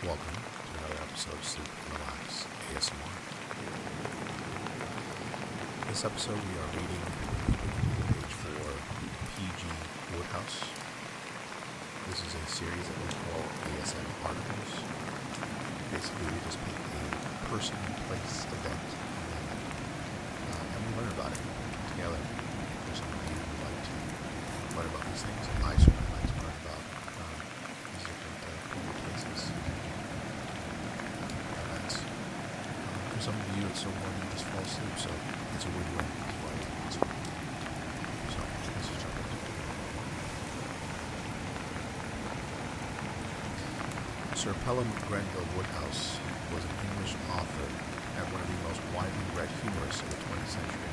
Welcome to another episode of Sleep and Relax ASMR. This episode we are reading the page for P.G. Wodhouse. This is a series that we call ASM articles. Basically, we just pick a person, place, event, and we learn about it together. For some of you who like to learn about these things, I certainly like to learn about these different places. For some of you, it's so boring you just fall asleep, so it's a weird way. So, let's just jump into it. Sir Pelham Grenville Wodehouse was an English author and one of the most widely read humorists of the 20th century.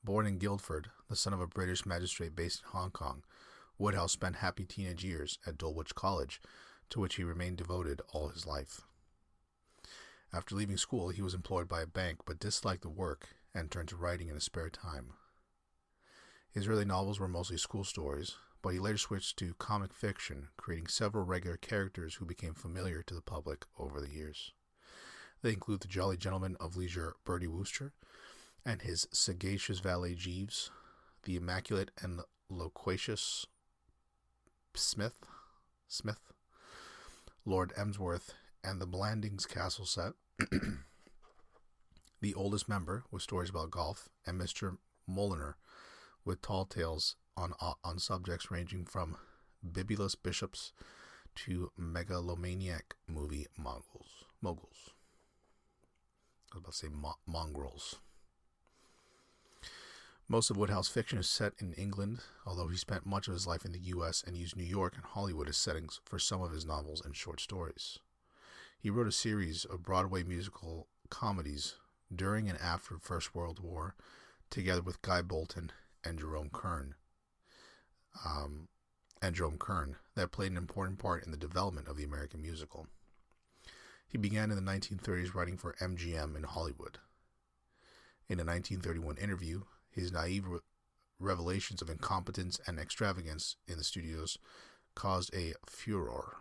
Born in Guildford, the son of a British magistrate based in Hong Kong, Wodhouse spent happy teenage years at Dulwich College, to which he remained devoted all his life. After leaving school, he was employed by a bank but disliked the work and turned to writing in his spare time. His early novels were mostly school stories, but he later switched to comic fiction, creating several regular characters who became familiar to the public over the years. They include the jolly gentleman of leisure Bertie Wooster and his sagacious valet Jeeves, the immaculate and loquacious Smith, Lord Emsworth, and the Blandings Castle set, the oldest member with stories about golf, and Mr. Mulliner with tall tales on subjects ranging from bibulous bishops to megalomaniac movie moguls. I was about to say mongrels. Most of Wodhouse's fiction is set in England, although he spent much of his life in the U.S. and used New York and Hollywood as settings for some of his novels and short stories. He wrote a series of Broadway musical comedies during and after the First World War, together with Guy Bolton and Jerome Kern, that played an important part in the development of the American musical. He began in the 1930s writing for MGM in Hollywood. In a 1931 interview, his naive revelations of incompetence and extravagance in the studios caused a furor.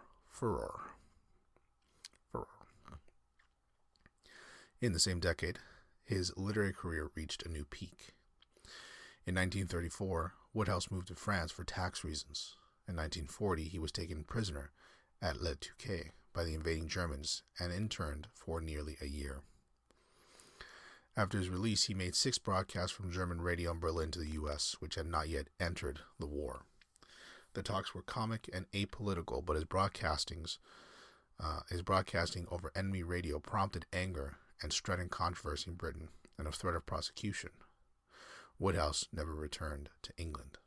In the same decade, his literary career reached a new peak. In 1934, Wodhouse moved to France for tax reasons. In 1940, he was taken prisoner at Le Touquet by the invading Germans and interned for nearly a year. After his release, he made 6 broadcasts from German radio in Berlin to the U.S., which had not yet entered the war. The talks were comic and apolitical, but his broadcasting over enemy radio prompted anger and strident controversy in Britain and a threat of prosecution. Wodhouse never returned to England.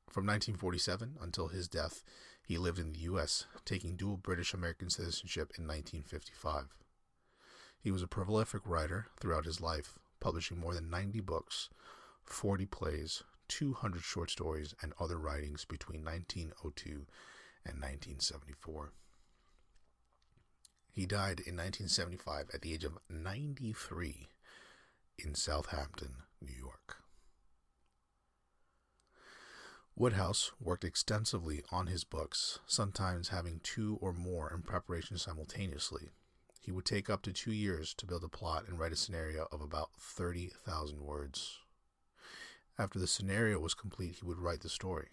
From 1947 until his death, he lived in the U.S., taking dual British-American citizenship in 1955. He was a prolific writer throughout his life, publishing more than 90 books, 40 plays, 200 short stories, and other writings between 1902 and 1974. He died in 1975 at the age of 93 in Southampton, New York. Wodhouse worked extensively on his books, sometimes having 2 or more in preparation simultaneously. He would take up to 2 years to build a plot and write a scenario of about 30,000 words. After the scenario was complete, he would write the story.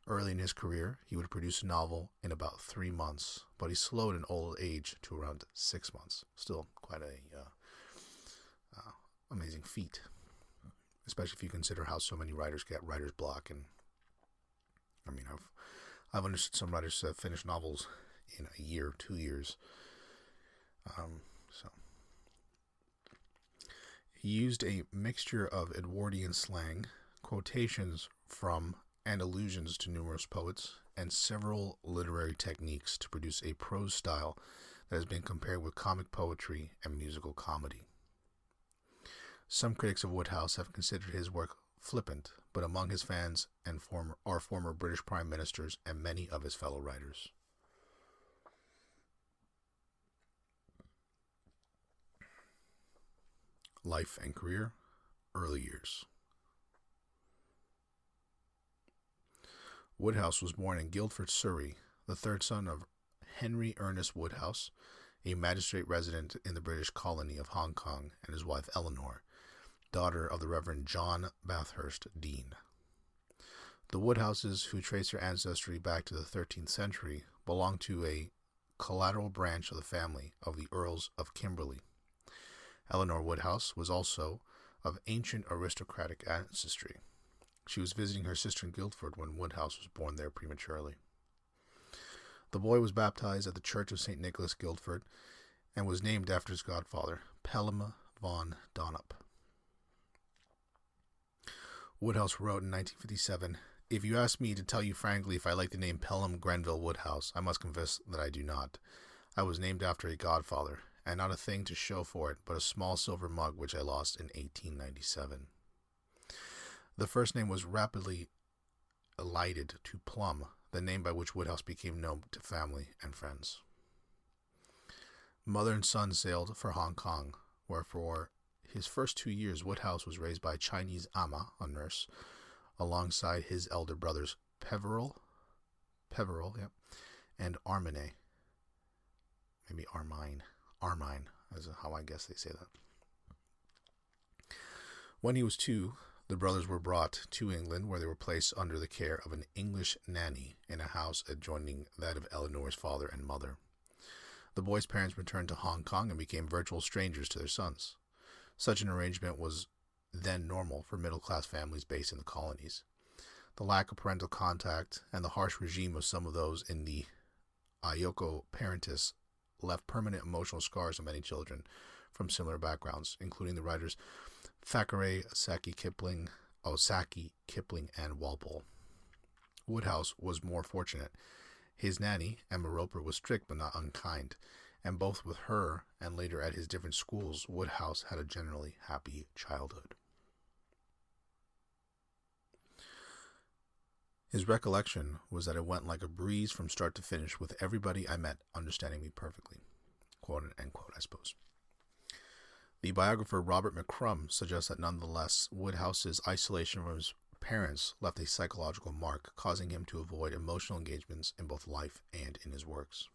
Early in his career, he would produce a novel in about 3 months, but he slowed in old age to around 6 months. Still quite a amazing feat, especially if you consider how so many writers get writer's block. And I mean, I've understood some writers finish novels in a year, 2 years. So he used a mixture of Edwardian slang, quotations from and allusions to numerous poets, and several literary techniques to produce a prose style that has been compared with comic poetry and musical comedy. Some critics of Wodhouse have considered his work flippant, but among his fans are former British prime ministers and many of his fellow writers. Life and career, early years. Wodhouse was born in Guildford, Surrey, the third son of Henry Ernest Wodhouse, a magistrate resident in the British colony of Hong Kong, and his wife Eleanor, daughter of the Reverend John Bathurst, Dean. The Wodehouses, who trace their ancestry back to the 13th century, belong to a collateral branch of the family of the Earls of Kimberley. Eleanor Wodhouse was also of ancient aristocratic ancestry. She was visiting her sister in Guildford when Wodhouse was born there prematurely. The boy was baptized at the Church of St. Nicholas, Guildford, and was named after his godfather, Pelham von Donop. Wodhouse wrote in 1957, "If you ask me to tell you frankly if I like the name Pelham Grenville Wodehouse, I must confess that I do not. I was named after a godfather, and not a thing to show for it, but a small silver mug which I lost in 1897. The first name was rapidly elided to Plum, the name by which Wodhouse became known to family and friends. Mother and son sailed for Hong Kong, where for his first 2 years Wodhouse was raised by a Chinese ama, a nurse, alongside his elder brothers Peveril, and Armine. Maybe Armine, is how I guess they say that. When he was 2, the brothers were brought to England, where they were placed under the care of an English nanny in a house adjoining that of Eleanor's father and mother. The boy's parents returned to Hong Kong and became virtual strangers to their sons. Such an arrangement was then normal for middle-class families based in the colonies. The lack of parental contact and the harsh regime of some of those in the Ayoko parentis left permanent emotional scars on many children from similar backgrounds, including the writers Thackeray, Saki Kipling, and Walpole. Wodhouse was more fortunate. His nanny, Emma Roper, was strict but not unkind, and both with her and later at his different schools, Wodhouse had a generally happy childhood. His recollection was that it went like a breeze from start to finish, with everybody I met understanding me perfectly. Quote, end quote, I suppose. The biographer Robert McCrum suggests that nonetheless, Wodhouse's isolation from his parents left a psychological mark, causing him to avoid emotional engagements in both life and in his works.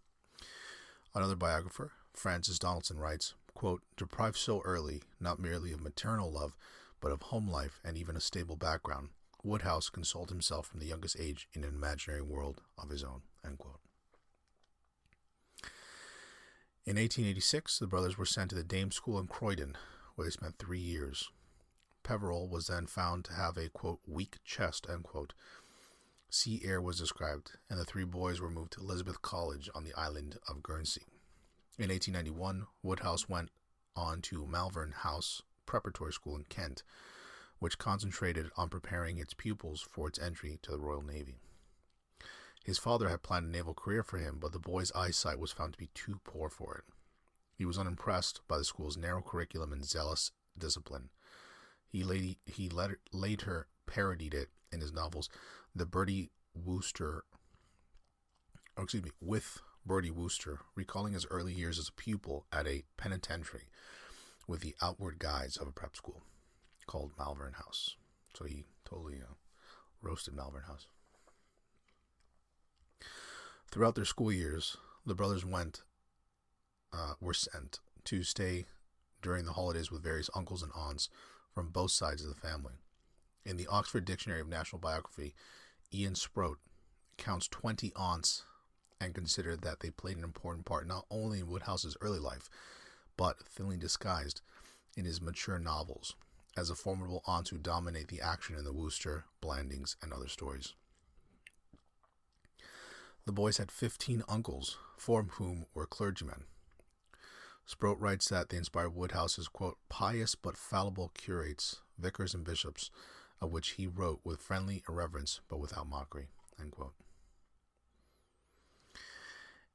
Another biographer, Francis Donaldson, writes, quote, "Deprived so early, not merely of maternal love, but of home life and even a stable background, Wodhouse consoled himself from the youngest age in an imaginary world of his own." End quote. In 1886, the brothers were sent to the Dame School in Croydon, where they spent 3 years. Peveril was then found to have a, quote, weak chest, end quote. Sea air was described, and the 3 boys were moved to Elizabeth College on the island of Guernsey. In 1891, Wodhouse went on to Malvern House Preparatory School in Kent, which concentrated on preparing its pupils for its entry to the Royal Navy. His father had planned a naval career for him, but the boy's eyesight was found to be too poor for it. He was unimpressed by the school's narrow curriculum and zealous discipline. He later parodied it in his novels with Bertie Wooster, recalling his early years as a pupil at a penitentiary with the outward guise of a prep school called Malvern House. So he totally roasted Malvern House. Throughout their school years, the brothers were sent to stay during the holidays with various uncles and aunts from both sides of the family. In the Oxford Dictionary of National Biography, Ian Sproat counts 20 aunts and considered that they played an important part not only in Wodhouse's early life, but thinly disguised in his mature novels, as a formidable aunts who dominate the action in the Wooster, Blandings, and other stories. The boys had 15 uncles, 4 of whom were clergymen. Sproat writes that they inspired Wodhouse's, quote, pious but fallible curates, vicars, and bishops, of which he wrote with friendly irreverence but without mockery, end quote.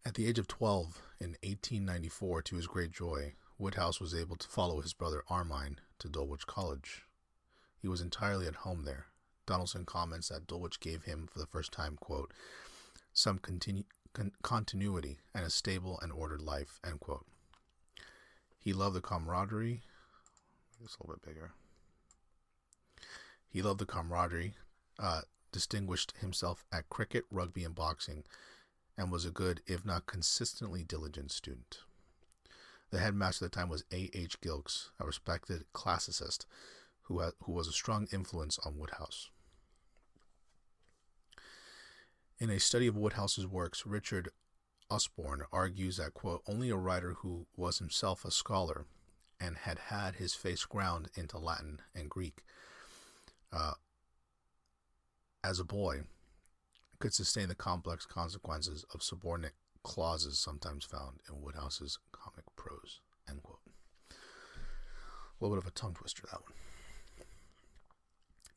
At the age of 12, in 1894, to his great joy, Wodhouse was able to follow his brother Armine to Dulwich College. He was entirely at home there. Donaldson comments that Dulwich gave him, for the first time, quote, some continuity and a stable and ordered life, end quote. He loved the camaraderie. It's a little bit bigger. He loved the camaraderie, distinguished himself at cricket, rugby, and boxing, and was a good, if not consistently diligent, student. The headmaster at the time was A.H. Gilkes, a respected classicist who was a strong influence on Wodhouse. In a study of Wodhouse's works, Richard Usborne argues that, quote, only a writer who was himself a scholar and had had his face ground into Latin and Greek as a boy could sustain the complex consequences of subordinate clauses sometimes found in Wodhouse's comic prose, end quote. A little bit of a tongue twister, that one.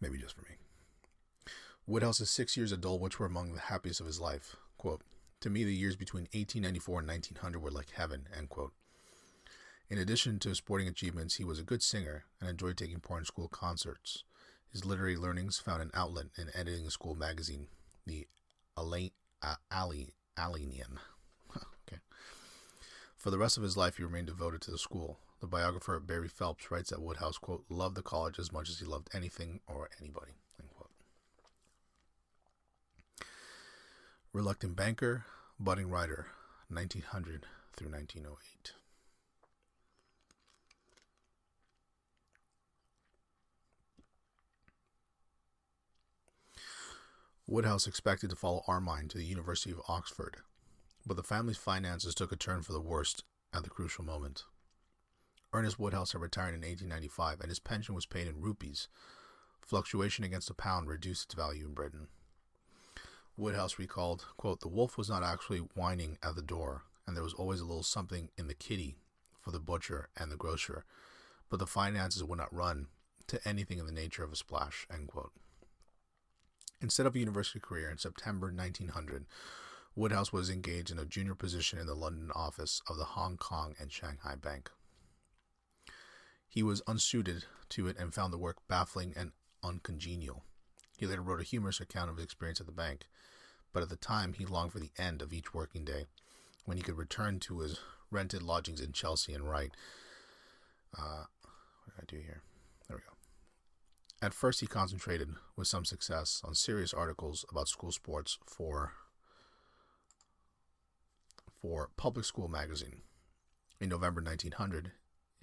Maybe just for me. Wodhouse's 6 years at Dulwich were among the happiest of his life. Quote, to me, the years between 1894 and 1900 were like heaven, end quote. In addition to his sporting achievements, he was a good singer and enjoyed taking part in school concerts. His literary learnings found an outlet in editing a school magazine, the Alenian. Okay. For the rest of his life, he remained devoted to the school. The biographer Barry Phelps writes that Wodhouse, quote, loved the college as much as he loved anything or anybody, end quote. Reluctant banker, budding writer, 1900 through 1908. Wodhouse expected to follow Armine to the University of Oxford, but the family's finances took a turn for the worst at the crucial moment. Ernest Wodhouse had retired in 1895, and his pension was paid in rupees. Fluctuation against the pound reduced its value in Britain. Wodhouse recalled, quote, the wolf was not actually whining at the door, and there was always a little something in the kitty for the butcher and the grocer, but the finances would not run to anything in the nature of a splash, end quote. Instead of a university career, in September 1900, Wodhouse was engaged in a junior position in the London office of the Hong Kong and Shanghai Bank. He was unsuited to it and found the work baffling and uncongenial. He later wrote a humorous account of his experience at the bank, but at the time he longed for the end of each working day, when he could return to his rented lodgings in Chelsea and write. What did I do here? There we go. At first he concentrated, with some success, on serious articles about school sports for Public School magazine. In November 1900,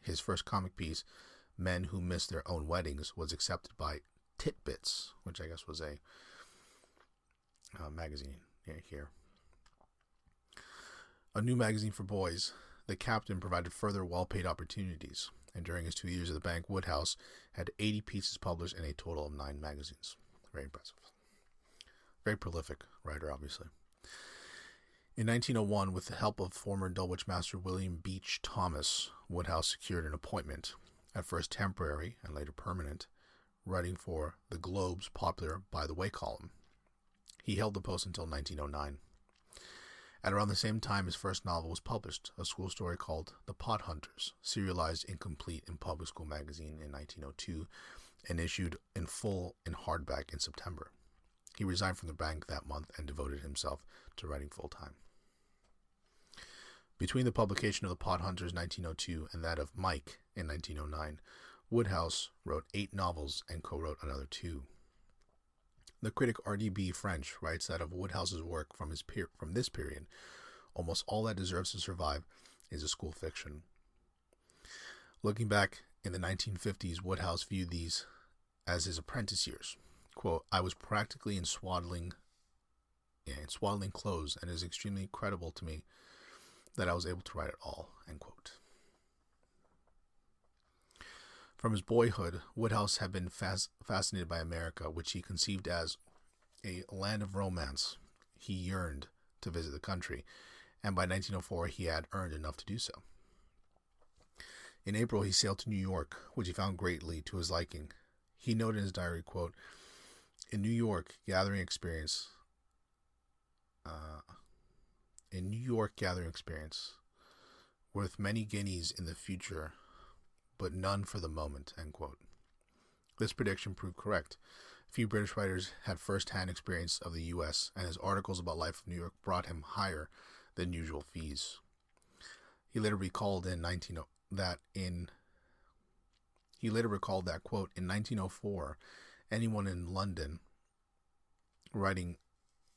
his first comic piece, Men Who Missed Their Own Weddings, was accepted by Titbits, which I guess was a magazine here. A new magazine for boys, the captain provided further well-paid opportunities, and during his 2 years at the bank, Wodhouse had 80 pieces published in a total of 9 magazines. Very impressive. Very prolific writer, obviously. In 1901, with the help of former Dulwich master William Beach Thomas, Wodhouse secured an appointment, at first temporary and later permanent, writing for the Globe's popular By the Way column. He held the post until 1909. At around the same time, his first novel was published, a school story called The Pot Hunters, serialized incomplete in Public School magazine in 1902 and issued in full in hardback in September. He resigned from the bank that month and devoted himself to writing full-time. Between the publication of The Pot Hunters 1902 and that of Mike in 1909, Wodhouse wrote 8 novels and co-wrote another 2. The critic R.D.B. French writes that of Wodhouse's work from this period, almost all that deserves to survive is a school fiction. Looking back in the 1950s, Wodhouse viewed these as his apprentice years. Quote, I was practically in swaddling clothes, and it is extremely credible to me that I was able to write it all, end quote. From his boyhood, Wodhouse had been fascinated by America, which he conceived as a land of romance. He yearned to visit the country, and by 1904 he had earned enough to do so. In April, he sailed to New York, which he found greatly to his liking. He noted in his diary, quote, in New York, gathering experience, worth many guineas in the future, but none for the moment, end quote. This prediction proved correct. Few British writers had first-hand experience of the U.S., and his articles about life in New York brought him higher than usual fees. He later recalled that, quote, in 1904, anyone in London writing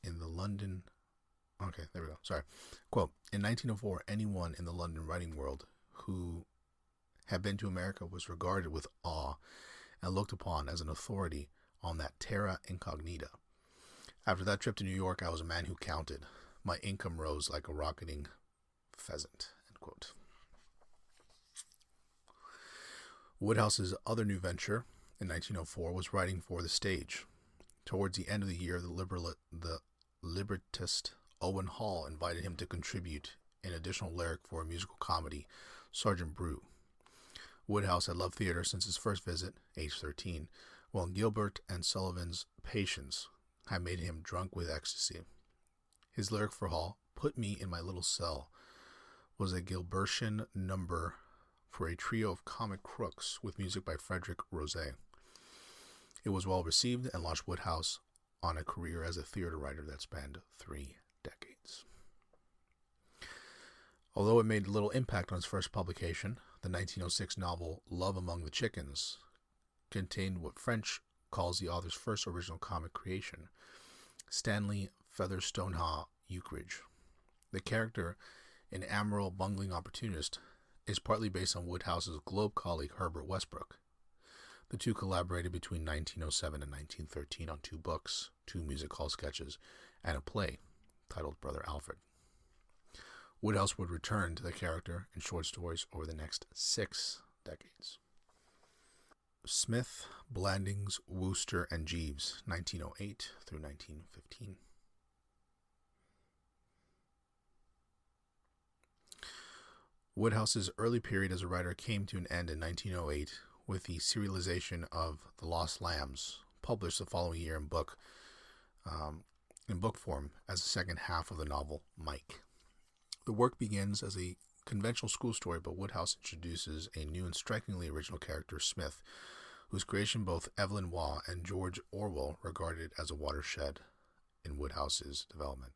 in the London Okay, there we go. Sorry. Quote, in 1904, anyone in the London writing world who had been to America was regarded with awe and looked upon as an authority on that terra incognita. After that trip to New York, I was a man who counted. My income rose like a rocketing pheasant. End quote. Wodehouse's other new venture in 1904 was writing for the stage. Towards the end of the year, the librettist Owen Hall invited him to contribute an additional lyric for a musical comedy, Sergeant Brew. Wodhouse had loved theater since his first visit, age 13, while Gilbert and Sullivan's Patience had made him drunk with ecstasy. His lyric for Hall, Put Me in My Little Cell, was a Gilbertian number for a trio of comic crooks with music by Frederick Rosé. It was well received and launched Wodhouse on a career as a theater writer that spanned 3 decades. Although it made little impact on its first publication, the 1906 novel Love Among the Chickens contained what French calls the author's first original comic creation, Stanley Featherstonhaugh Eucridge. The character, an amoral bungling opportunist, is partly based on Wodhouse's Globe colleague Herbert Westbrook. The two collaborated between 1907 and 1913 on 2 books, 2 music hall sketches, and a play titled Brother Alfred. Wodhouse would return to the character in short stories over the next 6 decades. Smith, Blandings, Wooster, and Jeeves, 1908 through 1915. Wodhouse's early period as a writer came to an end in 1908 with the serialization of The Lost Lambs, published the following year in book form as the second half of the novel Mike. The work begins as a conventional school story, but Wodhouse introduces a new and strikingly original character, Smith, whose creation both Evelyn Waugh and George Orwell regarded as a watershed in Wodhouse's development.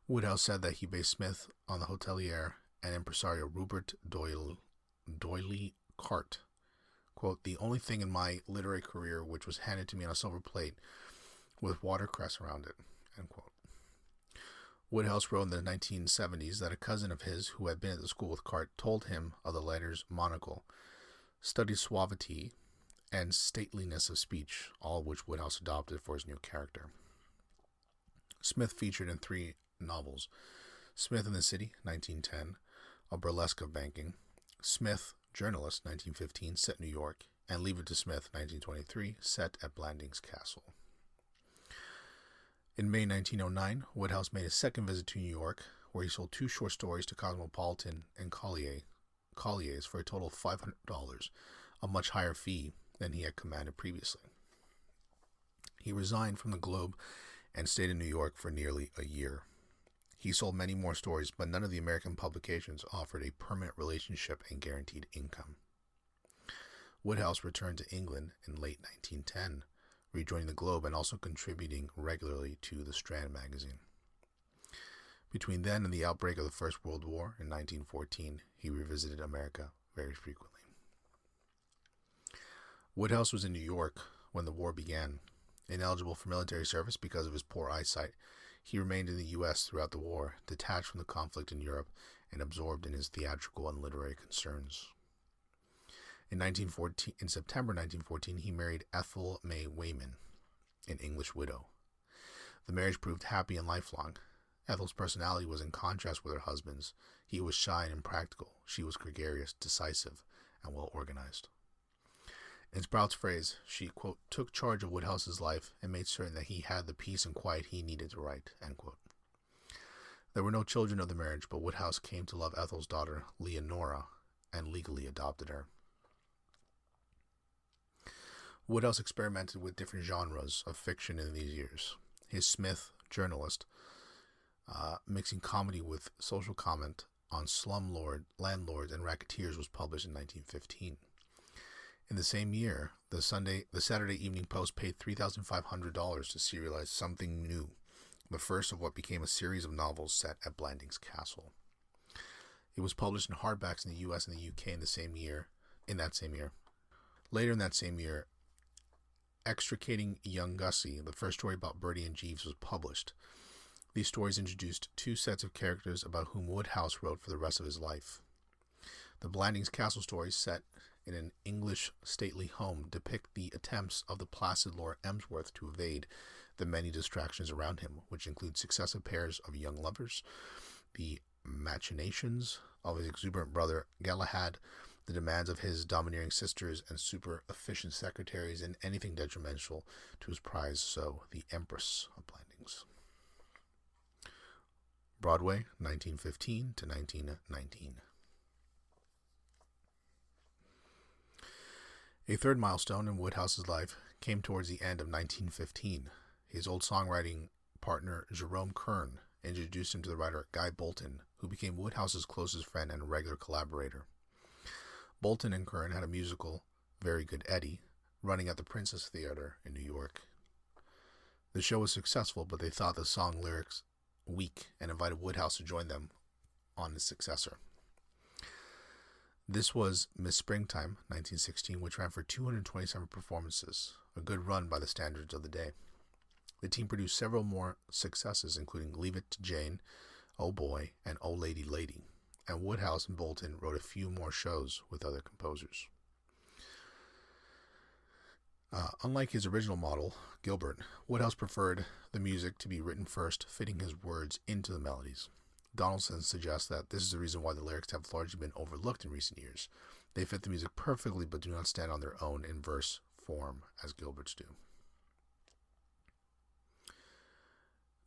Wodhouse said that he based Smith on the hotelier and impresario Rupert D'Oyly Carte. Quote, the only thing in my literary career which was handed to me on a silver plate with watercress around it, end quote. Wodhouse wrote in the 1970s that a cousin of his who had been at the school with Carte told him of the letter's monocle, studied suavity and stateliness of speech, all of which Wodhouse adopted for his new character. Smith featured in 3 novels, Smith in the City, 1910, a burlesque of banking, Smith, Journalist, 1915, set in New York, and Leave It to Smith, 1923, set at Blandings Castle. In May 1909, Wodhouse made a second visit to New York, where he sold 2 short stories to Cosmopolitan and Collier's for a total of $500, a much higher fee than he had commanded previously. He resigned from the Globe and stayed in New York for nearly a year. He sold many more stories, but none of the American publications offered a permanent relationship and guaranteed income. Wodhouse returned to England in late 1910, rejoining the Globe and also contributing regularly to the Strand magazine. Between then and the outbreak of the First World War in 1914, he revisited America very frequently. Wodhouse was in New York when the war began. Ineligible for military service because of his poor eyesight, he remained in the U.S. throughout the war, detached from the conflict in Europe and absorbed in his theatrical and literary concerns. In September 1914, he married Ethel May Wayman, an English widow. The marriage proved happy and lifelong. Ethel's personality was in contrast with her husband's. He was shy and impractical. She was gregarious, decisive, and well organized. In Sprout's phrase, she, quote, took charge of Wodhouse's life and made certain that he had the peace and quiet he needed to write, end quote. There were no children of the marriage, but Wodhouse came to love Ethel's daughter, Leonora, and legally adopted her. Wodhouse experimented with different genres of fiction in these years. His Smith, Journalist, mixing comedy with social comment on landlords, and racketeers was published in 1915. In the same year, the Saturday Evening Post paid $3,500 to serialize Something New, the first of what became a series of novels set at Blandings Castle. It was published in hardbacks in the U.S. and the U.K. in that same year. Later in that same year, Extricating Young Gussie, the first story about Bertie and Jeeves, was published. These stories introduced two sets of characters about whom Wodhouse wrote for the rest of his life. The Blandings Castle stories, set in an English stately home, depict the attempts of the placid Lord Emsworth to evade the many distractions around him, which include successive pairs of young lovers, the machinations of his exuberant brother Galahad, the demands of his domineering sisters and super-efficient secretaries, and anything detrimental to his prize, so the Empress of Blandings. Broadway, 1915 to 1919. A third milestone in Wodhouse's life came towards the end of 1915. His old songwriting partner Jerome Kern introduced him to the writer Guy Bolton, who became Wodhouse's closest friend and regular collaborator. Bolton and Kern had a musical, Very Good Eddie, running at the Princess Theater in New York. The show was successful, but they thought the song lyrics weak and invited Wodhouse to join them on his successor. This was Miss Springtime, 1916, which ran for 227 performances, a good run by the standards of the day. The team produced several more successes, including Leave It to Jane, Oh Boy, and Oh Lady Lady, and Wodhouse and Bolton wrote a few more shows with other composers. Unlike his original model, Gilbert, Wodhouse preferred the music to be written first, fitting his words into the melodies. Donaldson suggests that this is the reason why the lyrics have largely been overlooked in recent years. They fit the music perfectly but do not stand on their own in verse form as Gilbert's do.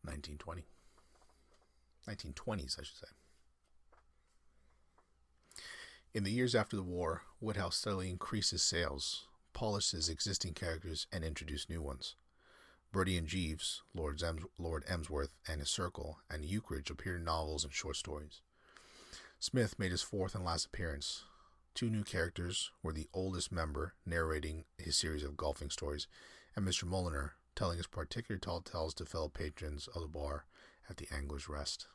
1920. 1920s, I should say. In the years after the war, Wodhouse steadily increased his sales, polished his existing characters, and introduced new ones. Bertie and Jeeves, Lord Emsworth and his circle, and Eucridge appeared in novels and short stories. Smith made his fourth and last appearance. Two new characters were the oldest member, narrating his series of golfing stories, and Mr. Mulliner, telling his particular tall tales to fellow patrons of the bar at the Angler's Rest.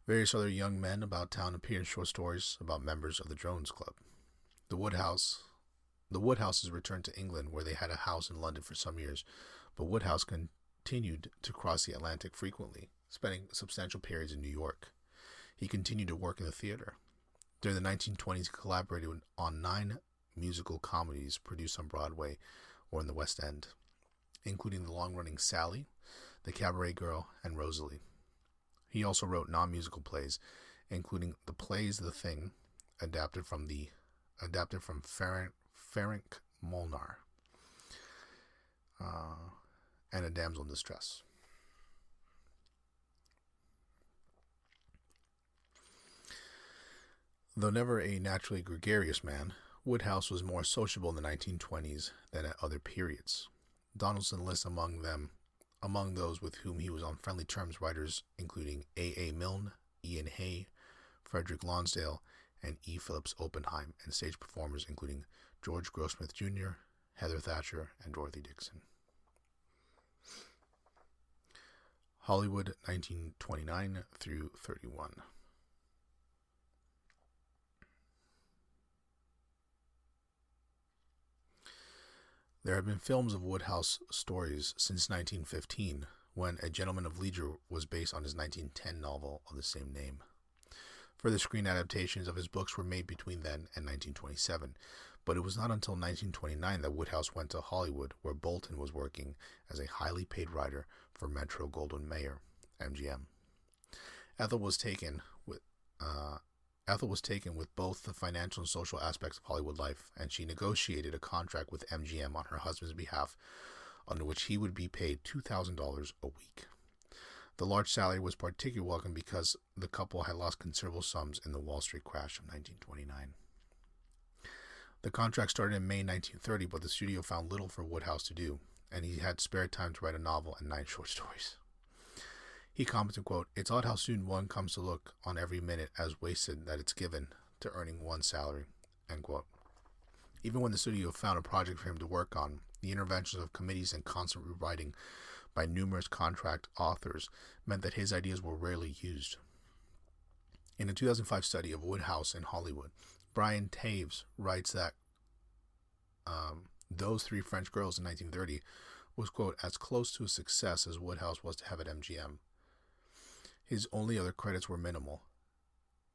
Various other young men about town appeared in short stories about members of the Drones Club. The Wodhouses returned to England, where they had a house in London for some years, but Wodhouse continued to cross the Atlantic frequently, spending substantial periods in New York. He continued to work in the theater. During the 1920s, he collaborated on 9 musical comedies produced on Broadway or in the West End, including the long-running Sally, The Cabaret Girl, and Rosalie. He also wrote non-musical plays, including the plays The Thing, adapted from Ferenc Molnar, and A Damsel in Distress. Though never a naturally gregarious man, Wodhouse was more sociable in the 1920s than at other periods. Donaldson lists among those with whom he was on friendly terms writers including A. Milne, Ian Hay, Frederick Lonsdale, and E. Phillips Oppenheim, and stage performers including George Grossmith Jr., Heather Thatcher, and Dorothy Dixon. Hollywood, 1929 through 31. There have been films of Wodhouse stories since 1915, when A Gentleman of Leisure was based on his 1910 novel of the same name. Further screen adaptations of his books were made between then and 1927, but it was not until 1929 that Wodhouse went to Hollywood, where Bolton was working as a highly paid writer for Metro-Goldwyn-Mayer, MGM. Ethel was taken with both the financial and social aspects of Hollywood life, and she negotiated a contract with MGM on her husband's behalf, under which he would be paid $2,000 a week. The large salary was particularly welcome because the couple had lost considerable sums in the Wall Street crash of 1929. The contract started in May 1930, but the studio found little for Wodhouse to do, and he had spare time to write a novel and 9 short stories. He commented, quote, "It's odd how soon one comes to look on every minute as wasted that it's given to earning one salary," end quote. Even when the studio found a project for him to work on, the interventions of committees and constant rewriting by numerous contract authors meant that his ideas were rarely used. In a 2005 study of Wodhouse in Hollywood, Brian Taves writes that Those Three French Girls in 1930 was, quote, as close to a success as Wodhouse was to have at MGM. His only other credits were minimal,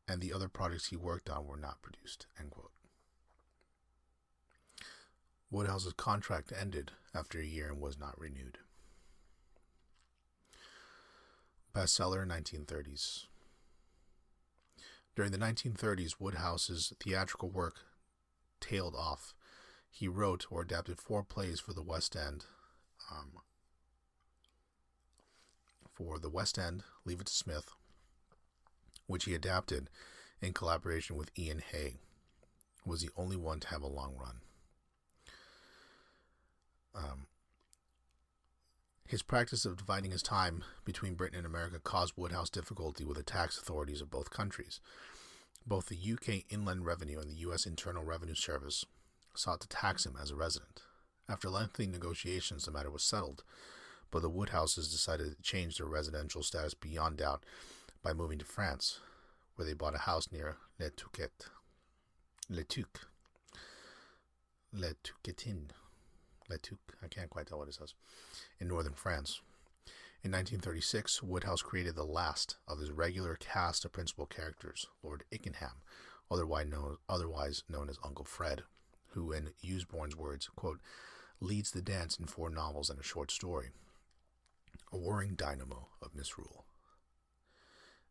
and the other projects he worked on were not produced, end quote. Wodhouse's contract ended after a year and was not renewed. Bestseller 1930s. During the 1930s, Wodhouse's theatrical work tailed off. He wrote or adapted 4 plays for the West End. Leave It to Smith, which he adapted in collaboration with Ian Hay, was the only one to have a long run. His practice of dividing his time between Britain and America caused Wodhouse difficulty with the tax authorities of both countries. Both the UK Inland Revenue and the US Internal Revenue Service sought to tax him as a resident. After lengthy negotiations, the matter was settled, but the Wodehouses decided to change their residential status beyond doubt by moving to France, where they bought a house near Le Touquetin, I can't quite tell what it says, in northern France. In 1936, Wodhouse created the last of his regular cast of principal characters, Lord Ickenham, otherwise known as Uncle Fred, who, in Usborne's words, quote, leads the dance in 4 novels and a short story, a whirring dynamo of misrule,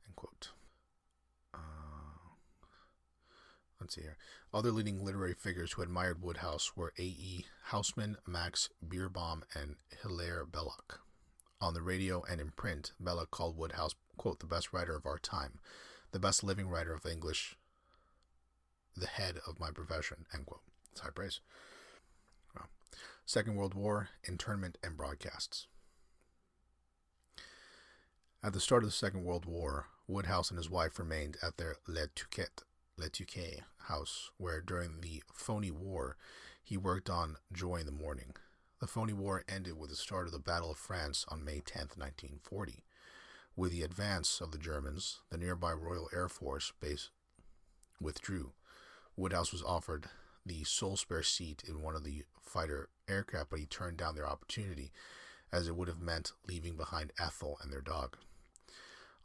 end quote. Let's see here. Other leading literary figures who admired Wodhouse were A.E. Houseman, Max Beerbohm, and Hilaire Belloc. On the radio and in print, Belloc called Wodhouse, quote, the best writer of our time, the best living writer of English, the head of my profession, end quote. It's high praise. Well, Second World War, internment and broadcasts. At the start of the Second World War, Wodhouse and his wife remained at their Le Touquet house, where during the Phony War he worked on Joy in the Morning. The Phony War ended with the start of the Battle of France on May 10, 1940. With the advance of the Germans, the nearby Royal Air Force base withdrew. Wodhouse was offered the sole spare seat in one of the fighter aircraft, but he turned down their opportunity, as it would have meant leaving behind Ethel and their dog.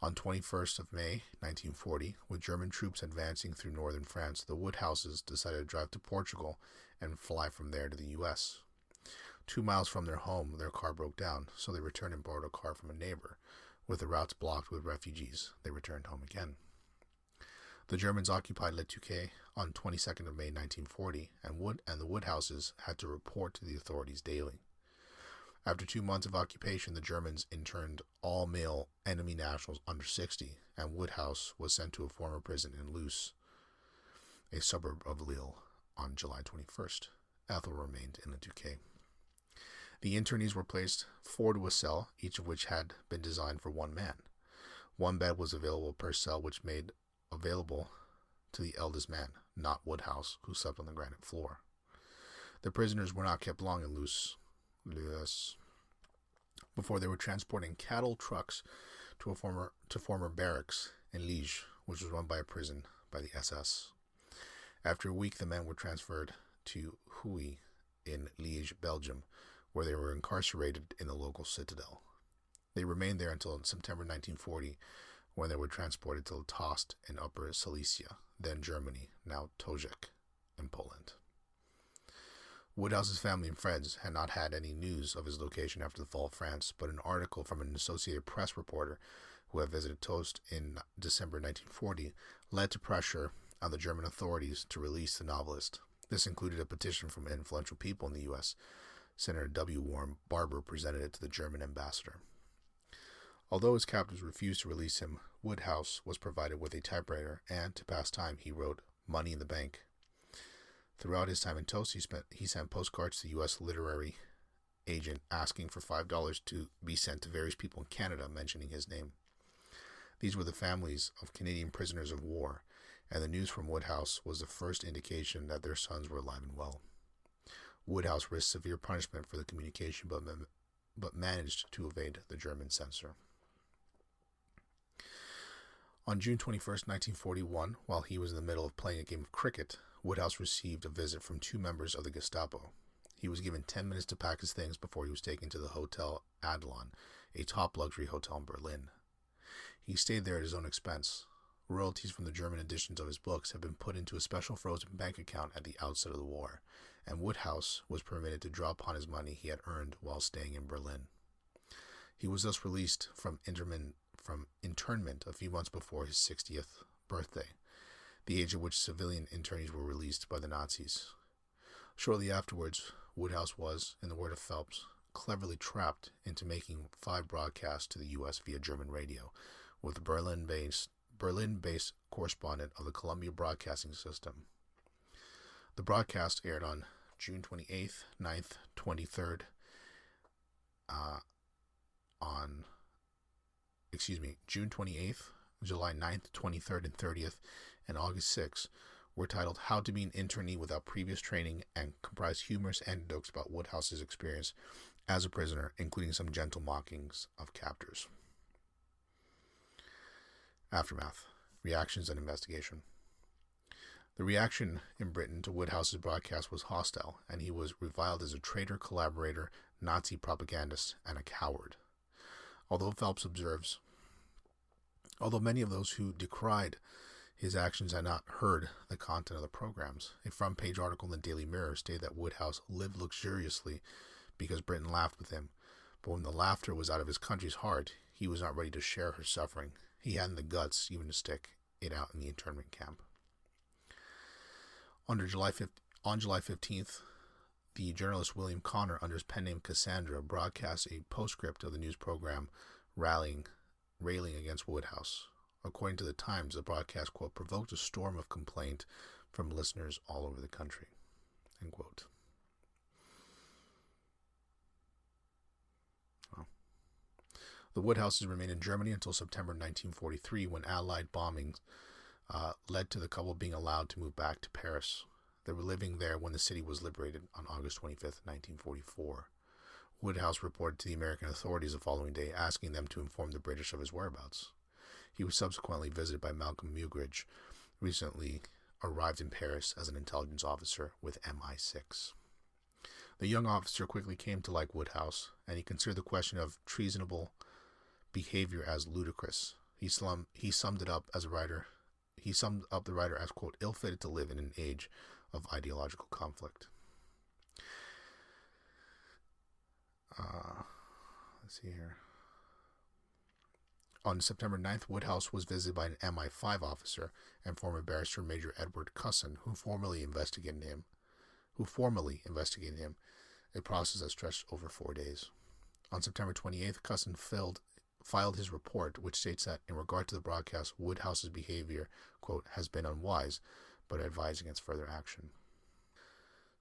On 21st of May, 1940, with German troops advancing through northern France, the Wodehouses decided to drive to Portugal and fly from there to the U.S. 2 miles from their home, their car broke down, so they returned and borrowed a car from a neighbor. With the routes blocked with refugees, they returned home again. The Germans occupied Le Touquet on 22nd of May, 1940, and the Wodehouses had to report to the authorities daily. After 2 months of occupation, the Germans interned all male enemy nationals under 60, and Wodhouse was sent to a former prison in Lush, a suburb of Lille, on July 21st. Ethel remained in Le Touquet. The internees were placed 4 to a cell, each of which had been designed for 1 man. 1 bed was available per cell, which made available to the eldest man, not Wodhouse, who slept on the granite floor. The prisoners were not kept long in Lush before they were transported in cattle trucks to former barracks in Liège, which was run by a prison by the SS. After a week, the men were transferred to Huy in Liège, Belgium, where they were incarcerated in the local citadel. They remained there until September 1940, when they were transported to Tost in Upper Silesia, then Germany, now Tojek, in Poland. Wodhouse's family and friends had not had any news of his location after the fall of France, but an article from an Associated Press reporter who had visited Tost in December 1940 led to pressure on the German authorities to release the novelist. This included a petition from influential people in the U.S. Senator W. Warren Barber presented it to the German ambassador. Although his captors refused to release him, Wodhouse was provided with a typewriter, and to pass time, he wrote Money in the Bank. Throughout his time in Tost, he sent postcards to the U.S. literary agent asking for $5 to be sent to various people in Canada mentioning his name. These were the families of Canadian prisoners of war, and the news from Wodhouse was the first indication that their sons were alive and well. Wodhouse risked severe punishment for the communication, but managed to evade the German censor. On June 21, 1941, while he was in the middle of playing a game of cricket, Wodhouse received a visit from 2 members of the Gestapo. He was given 10 minutes to pack his things before he was taken to the Hotel Adlon, a top luxury hotel in Berlin. He stayed there at his own expense. Royalties from the German editions of his books had been put into a special frozen bank account at the outset of the war, and Wodhouse was permitted to draw upon his money he had earned while staying in Berlin. He was thus released from internment a few months before his 60th birthday, the age at which civilian internees were released by the Nazis. Shortly afterwards, Wodhouse was, in the word of Phelps, cleverly trapped into making 5 broadcasts to the U.S. via German radio, with the Berlin-based correspondent of the Columbia Broadcasting System. The broadcast aired on June 28th, 9th, 23rd, June 28th, July 9th, 23rd, and 30th, and August 6th, were titled How to Be an Internee Without Previous Training and comprised humorous anecdotes about Wodhouse's experience as a prisoner, including some gentle mockings of captors. Aftermath, reactions, and investigation. The reaction in Britain to Wodhouse's broadcast was hostile, and he was reviled as a traitor, collaborator, Nazi propagandist, and a coward. Although Phelps observes, although many of those who decried his actions had not heard the content of the programs, a front-page article in the Daily Mirror stated that Wodhouse lived luxuriously because Britain laughed with him, but when the laughter was out of his country's heart, he was not ready to share her suffering. He hadn't the guts even to stick it out in the internment camp. On July 15th, the journalist William Connor, under his pen name Cassandra, broadcast a postscript of the news program railing against Wodhouse. According to the Times, the broadcast, quote, provoked a storm of complaint from listeners all over the country, end quote. Well, the Wodhouses remained in Germany until September 1943, when Allied bombings led to the couple being allowed to move back to Paris. They were living there when the city was liberated on August 25th, 1944. Wodhouse reported to the American authorities the following day, asking them to inform the British of his whereabouts. He was subsequently visited by Malcolm Muggeridge, recently arrived in Paris as an intelligence officer with MI6. The young officer quickly came to like Wodhouse, and he considered the question of treasonable behavior as ludicrous. He summed up the writer as, quote, ill-fitted to live in an age of ideological conflict. Let's see here. On September 9th, Wodhouse was visited by an MI5 officer and former barrister Major Edward Cusson, who formally investigated him, a process that stretched over 4 days. On September 28th, Cusson filed his report, which states that, in regard to the broadcast, Wodhouse's behavior, quote, has been unwise, but advised against further action.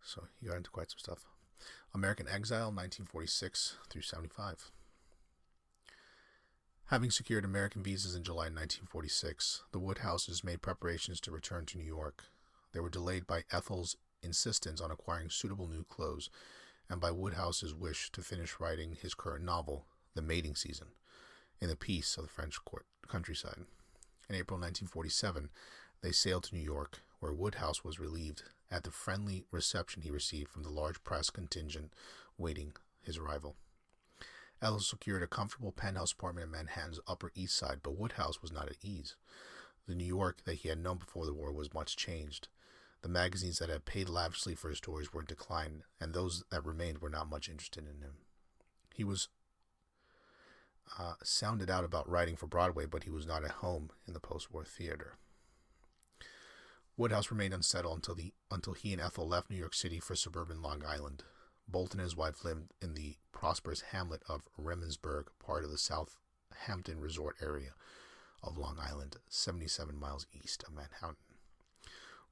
So he got into quite some stuff. American exile, 1946 through 75. Having secured American visas in July 1946, the Wodhouses made preparations to return to New York. They were delayed by Ethel's insistence on acquiring suitable new clothes, and by Wodhouse's wish to finish writing his current novel, The Mating Season, in the peace of the French countryside. In April 1947, they sailed to New York, where Wodhouse was relieved at the friendly reception he received from the large press contingent waiting his arrival. Ethel secured a comfortable penthouse apartment in Manhattan's Upper East Side, but Wodhouse was not at ease. The New York that he had known before the war was much changed. The magazines that had paid lavishly for his stories were in decline, and those that remained were not much interested in him. He was sounded out about writing for Broadway, but he was not at home in the post-war theater. Wodhouse remained unsettled until he and Ethel left New York City for suburban Long Island. Bolton and his wife lived in the prosperous hamlet of Remensburg, part of the Southampton resort area of Long Island, 77 miles east of Manhattan.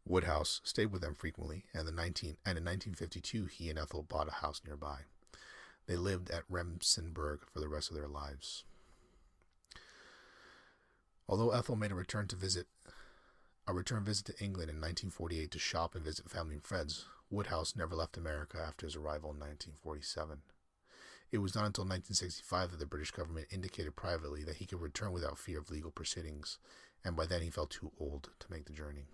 Wodhouse stayed with them frequently, and in 1952 he and Ethel bought a house nearby. They lived at Remsenburg for the rest of their lives. Although Ethel made a return visit to England in 1948 to shop and visit family and friends, Wodhouse never left America after his arrival in 1947. It was not until 1965 that the British government indicated privately that he could return without fear of legal proceedings, and by then he felt too old to make the journey.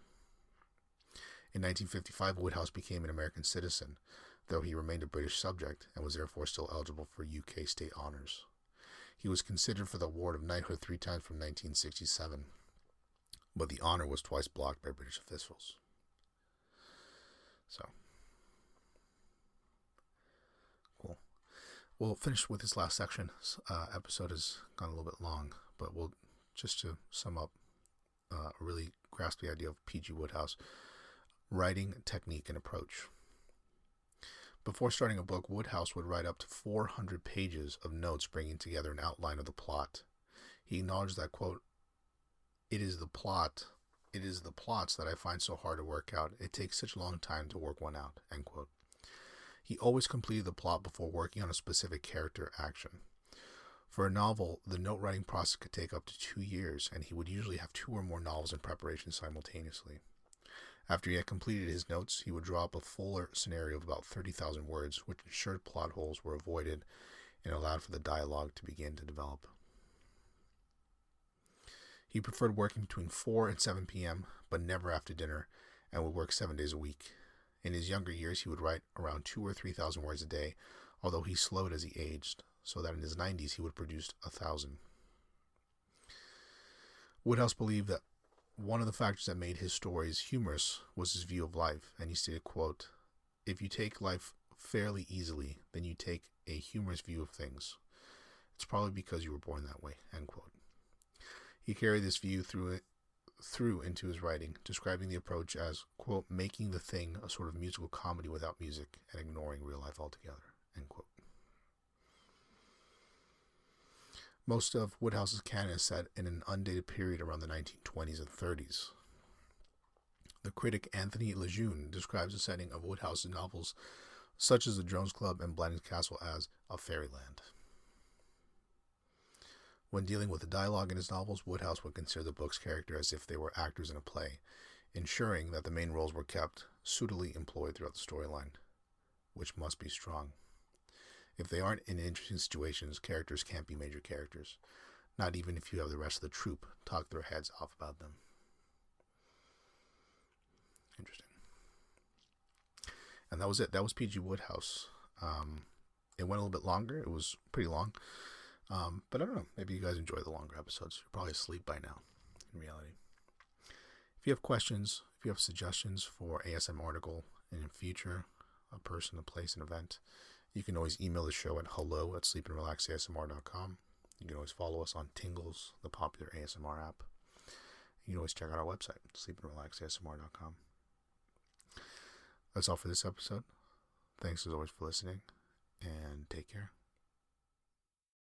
In 1955, Wodhouse became an American citizen. though he remained a British subject and was therefore still eligible for UK state honours. He was considered for the award of knighthood 3 times from 1967, but the honour was twice blocked by British officials. So, cool. We'll finish with this last section. Episode has gone a little bit long, but we'll just to sum up, really grasp the idea of P.G. Wodhouse, writing technique and approach. Before starting a book, Wodhouse would write up to 400 pages of notes bringing together an outline of the plot. He acknowledged that, quote, it is the plots that I find so hard to work out. It takes such a long time to work one out, end quote. He always completed the plot before working on a specific character action. For a novel, the note-writing process could take up to 2 years, and he would usually have 2 or more novels in preparation simultaneously. After he had completed his notes, he would draw up a fuller scenario of about 30,000 words, which ensured plot holes were avoided and allowed for the dialogue to begin to develop. He preferred working between 4 and 7 p.m., but never after dinner, and would work 7 days a week. In his younger years, he would write around 2,000 or 3,000 words a day, although he slowed as he aged, so that in his 90s he would produce 1,000. Wodhouse believed that one of the factors that made his stories humorous was his view of life, and he stated, quote, if you take life fairly easily, then you take a humorous view of things. It's probably because you were born that way, end quote. He carried this view through into his writing, describing the approach as, quote, making the thing a sort of musical comedy without music and ignoring real life altogether, end quote. Most of Wodhouse's canon is set in an undated period around the 1920s and 30s. The critic Anthony Lejeune describes the setting of Wodhouse's novels, such as The Drones Club and Blanding's Castle, as a fairyland. When dealing with the dialogue in his novels, Wodhouse would consider the book's character as if they were actors in a play, ensuring that the main roles were kept suitably employed throughout the storyline, which must be strong. If they aren't in interesting situations, characters can't be major characters, not even if you have the rest of the troupe talk their heads off about them. Interesting. And that was it. That was P.G. Wodhouse. It went a little bit longer. It was pretty long. But I don't know. Maybe you guys enjoy the longer episodes. You're probably asleep by now, in reality. If you have questions, if you have suggestions for ASM article in the future, a person, a place, an event, you can always email the show at hello@sleepandrelaxasmr.com. You can always follow us on Tingles, the popular ASMR app. You can always check out our website, sleepandrelaxasmr.com. That's all for this episode. Thanks as always for listening, and take care.